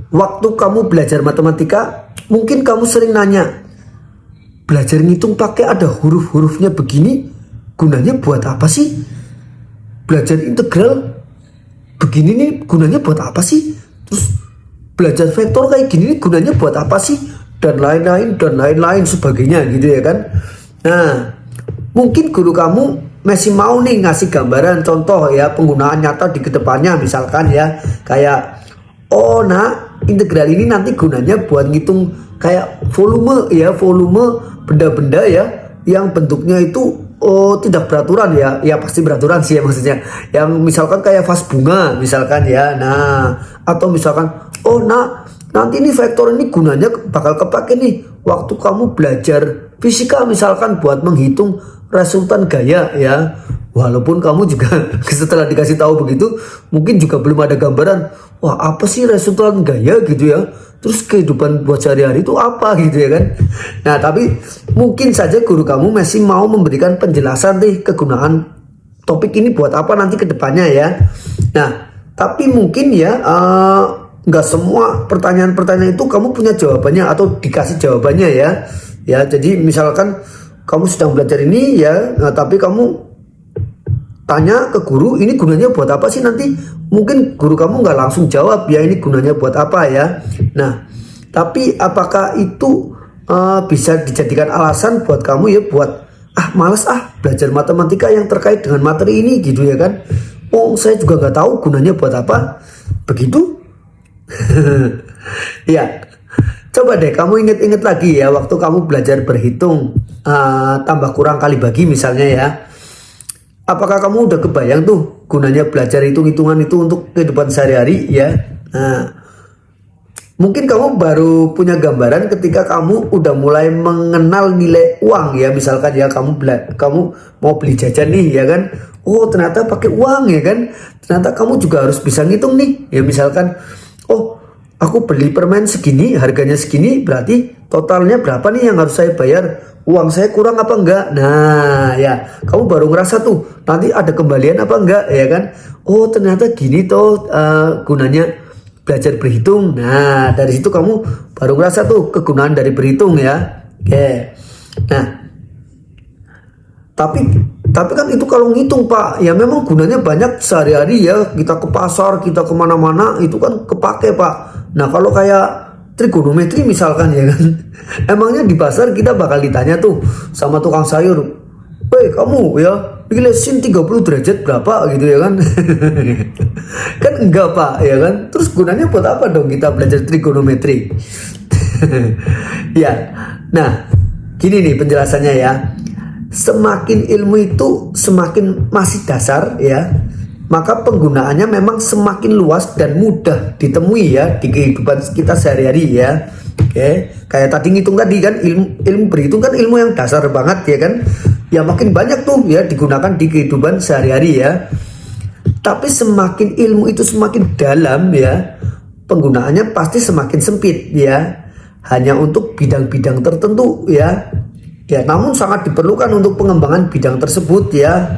waktu kamu belajar matematika, mungkin kamu sering nanya, belajar ngitung pakai ada huruf-hurufnya begini, gunanya buat apa sih? Belajar integral begini nih, gunanya buat apa sih? Terus belajar vektor kayak gini nih, gunanya buat apa sih? Dan lain-lain sebagainya gitu ya kan. Nah, mungkin guru kamu masih mau nih ngasih gambaran contoh ya penggunaan nyata di kedepannya, misalkan ya kayak, oh nah integral ini nanti gunanya buat ngitung kayak volume ya, volume benda-benda ya yang bentuknya itu tidak beraturan ya, ya pasti beraturan sih ya maksudnya, yang misalkan kayak vas bunga misalkan ya. Nah, atau misalkan, oh nah nanti ini vektor ini gunanya bakal kepake nih waktu kamu belajar fisika misalkan buat menghitung resultan gaya ya. Walaupun kamu juga setelah dikasih tahu begitu mungkin juga belum ada gambaran, wah apa sih resultan gaya gitu ya, terus kehidupan buat sehari-hari itu apa gitu ya kan. Nah tapi mungkin saja guru kamu masih mau memberikan penjelasan nih kegunaan topik ini buat apa nanti kedepannya ya. Nah tapi mungkin ya nggak semua pertanyaan-pertanyaan itu kamu punya jawabannya atau dikasih jawabannya ya. Ya jadi misalkan kamu sedang belajar ini ya, nah, tapi kamu tanya ke guru, ini gunanya buat apa sih nanti? Mungkin guru kamu nggak langsung jawab ya ini gunanya buat apa ya. Nah, tapi apakah itu bisa dijadikan alasan buat kamu ya buat malas belajar matematika yang terkait dengan materi ini gitu ya kan? Oh saya juga nggak tahu gunanya buat apa. Begitu? Ya, coba deh kamu inget-inget lagi ya waktu kamu belajar berhitung tambah kurang kali bagi misalnya ya. Apakah kamu udah kebayang tuh gunanya belajar hitung-hitungan itu untuk kehidupan sehari-hari ya? Nah, mungkin kamu baru punya gambaran ketika kamu udah mulai mengenal nilai uang ya, misalkan ya kamu mau beli jajan nih ya kan? Oh ternyata pakai uang ya kan? Ternyata kamu juga harus bisa ngitung nih ya, misalkan, oh aku beli permen segini, harganya segini, berarti totalnya berapa nih yang harus saya bayar? Uang saya kurang apa enggak? Nah ya kamu baru ngerasa tuh nanti ada kembalian apa enggak ya kan. Oh ternyata gini tuh gunanya belajar berhitung. Nah dari situ kamu baru ngerasa tuh kegunaan dari berhitung ya. Oke. Nah tapi kan itu kalau ngitung Pak ya memang gunanya banyak sehari-hari ya, kita ke pasar, kita kemana-mana itu kan kepake Pak. Nah kalau kayak trigonometri misalkan ya kan, emangnya di pasar kita bakal ditanya tuh sama tukang sayur, woi kamu ya bikin sin 30 derajat berapa gitu ya kan. Kan enggak Pak ya kan, terus gunanya buat apa dong kita belajar trigonometri? Ya, nah gini nih penjelasannya ya, semakin ilmu itu semakin masih dasar ya, maka penggunaannya memang semakin luas dan mudah ditemui ya di kehidupan kita sehari-hari ya. Oke, kayak tadi ngitung tadi kan, ilmu berhitung kan ilmu yang dasar banget ya kan. Ya makin banyak tuh ya digunakan di kehidupan sehari-hari ya. Tapi semakin ilmu itu semakin dalam ya, penggunaannya pasti semakin sempit ya. Hanya untuk bidang-bidang tertentu ya. Ya, namun sangat diperlukan untuk pengembangan bidang tersebut ya.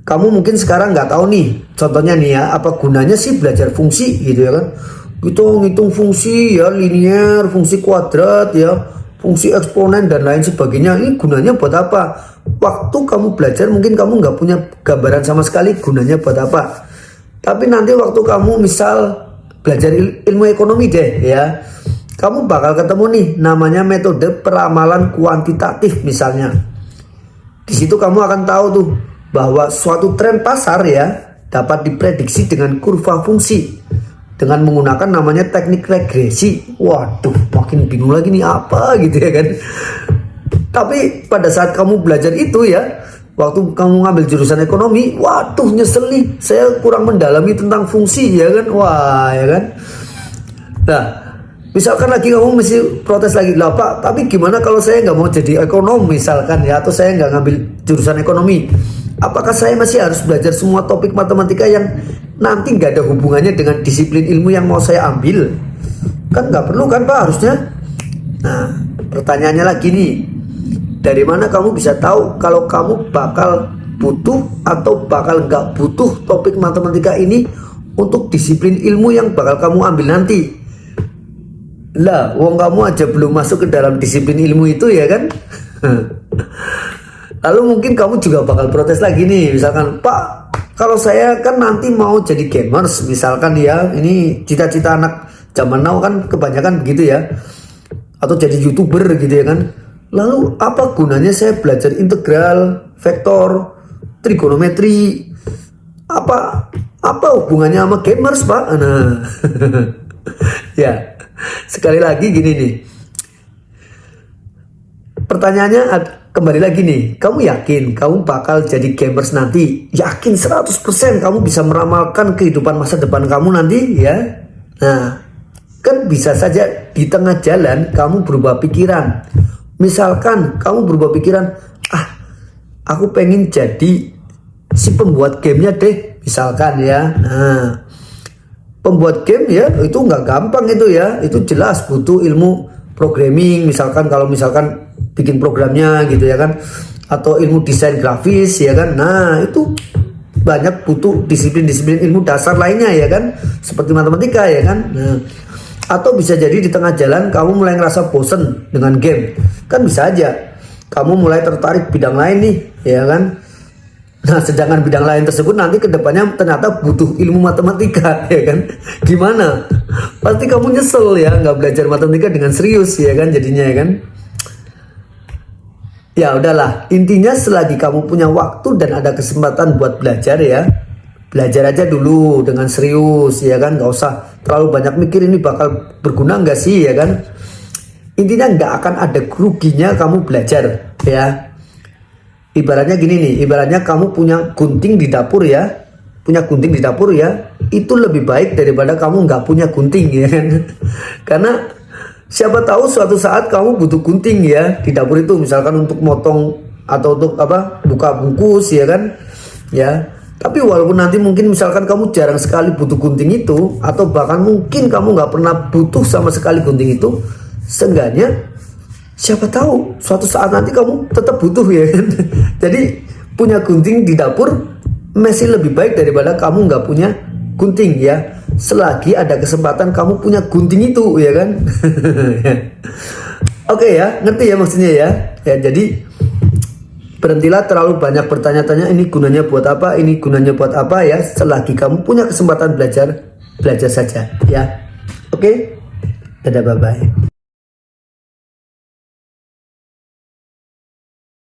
Kamu mungkin sekarang nggak tahu nih, contohnya nih ya, apa gunanya sih belajar fungsi gitu ya kan? Gitu ngitung fungsi ya, linier, fungsi kuadrat ya, fungsi eksponen dan lain sebagainya. Ini gunanya buat apa? Waktu kamu belajar mungkin kamu nggak punya gambaran sama sekali gunanya buat apa. Tapi nanti waktu kamu misal belajar ilmu ekonomi deh ya, kamu bakal ketemu nih namanya metode peramalan kuantitatif misalnya. Di situ kamu akan tahu tuh bahwa suatu tren pasar ya dapat diprediksi dengan kurva fungsi dengan menggunakan namanya teknik regresi. Waduh, makin bingung lagi nih apa gitu ya kan. Tapi pada saat kamu belajar itu ya, waktu kamu ngambil jurusan ekonomi, waduh nyesel nih, saya kurang mendalami tentang fungsi ya kan. Wah ya kan. Nah misalkan lagi kamu mesti protes lagi lah Pak, tapi gimana kalau saya nggak mau jadi ekonom misalkan ya, atau saya nggak ngambil jurusan ekonomi, apakah saya masih harus belajar semua topik matematika yang nanti nggak ada hubungannya dengan disiplin ilmu yang mau saya ambil? Kan nggak perlu kan Pak harusnya. Nah pertanyaannya lagi nih, dari mana kamu bisa tahu kalau kamu bakal butuh atau bakal nggak butuh topik matematika ini untuk disiplin ilmu yang bakal kamu ambil nanti. Lah, wong kamu aja belum masuk ke dalam disiplin ilmu itu ya kan. Lalu mungkin kamu juga bakal protes lagi nih, misalkan, Pak, kalau saya kan nanti mau jadi gamers, misalkan ya, ini cita-cita anak zaman now kan kebanyakan begitu ya, atau jadi YouTuber gitu ya kan. Lalu apa gunanya saya belajar integral, vektor, trigonometri? Apa hubungannya sama gamers, Pak? Nah, ya, sekali lagi gini nih. Pertanyaannya kembali lagi nih, kamu yakin kamu bakal jadi gamers nanti? Yakin 100% kamu bisa meramalkan kehidupan masa depan kamu nanti ya? Nah, kan bisa saja di tengah jalan kamu berubah pikiran. Misalkan kamu berubah pikiran, aku pengen jadi si pembuat gamenya deh, misalkan ya. Nah, pembuat game ya itu nggak gampang itu ya, itu jelas butuh ilmu programming, misalkan kalau misalkan bikin programnya gitu ya kan, atau ilmu desain grafis ya kan. Nah, itu banyak butuh disiplin-disiplin ilmu dasar lainnya ya kan, seperti matematika ya kan. Nah, atau bisa jadi di tengah jalan kamu mulai ngerasa bosen dengan game, kan bisa aja kamu mulai tertarik bidang lain nih ya kan. Nah, sedangkan bidang lain tersebut nanti kedepannya ternyata butuh ilmu matematika ya kan. Gimana? Pasti kamu nyesel ya nggak belajar matematika dengan serius ya kan jadinya ya kan. Ya udahlah, intinya selagi kamu punya waktu dan ada kesempatan buat belajar ya, belajar aja dulu dengan serius ya kan. Nggak usah terlalu banyak mikir ini bakal berguna nggak sih ya kan. Intinya nggak akan ada ruginya kamu belajar ya. Ibaratnya gini nih, ibaratnya kamu punya gunting di dapur ya, itu lebih baik daripada kamu nggak punya gunting ya kan. Karena siapa tahu suatu saat kamu butuh gunting ya di dapur itu, misalkan untuk motong atau untuk buka bungkus ya kan ya. Tapi walaupun nanti mungkin misalkan kamu jarang sekali butuh gunting itu, atau bahkan mungkin kamu nggak pernah butuh sama sekali gunting itu, seenggaknya siapa tahu suatu saat nanti kamu tetap butuh ya kan. Jadi punya gunting di dapur masih lebih baik daripada kamu nggak punya gunting ya, selagi ada kesempatan kamu punya gunting itu ya kan. Oke ya, ngerti ya maksudnya ya. Ya, jadi berhentilah terlalu banyak bertanya-tanya ini gunanya buat apa, ini gunanya buat apa ya. Selagi kamu punya kesempatan belajar, belajar saja ya. Oke, dadah, bye bye.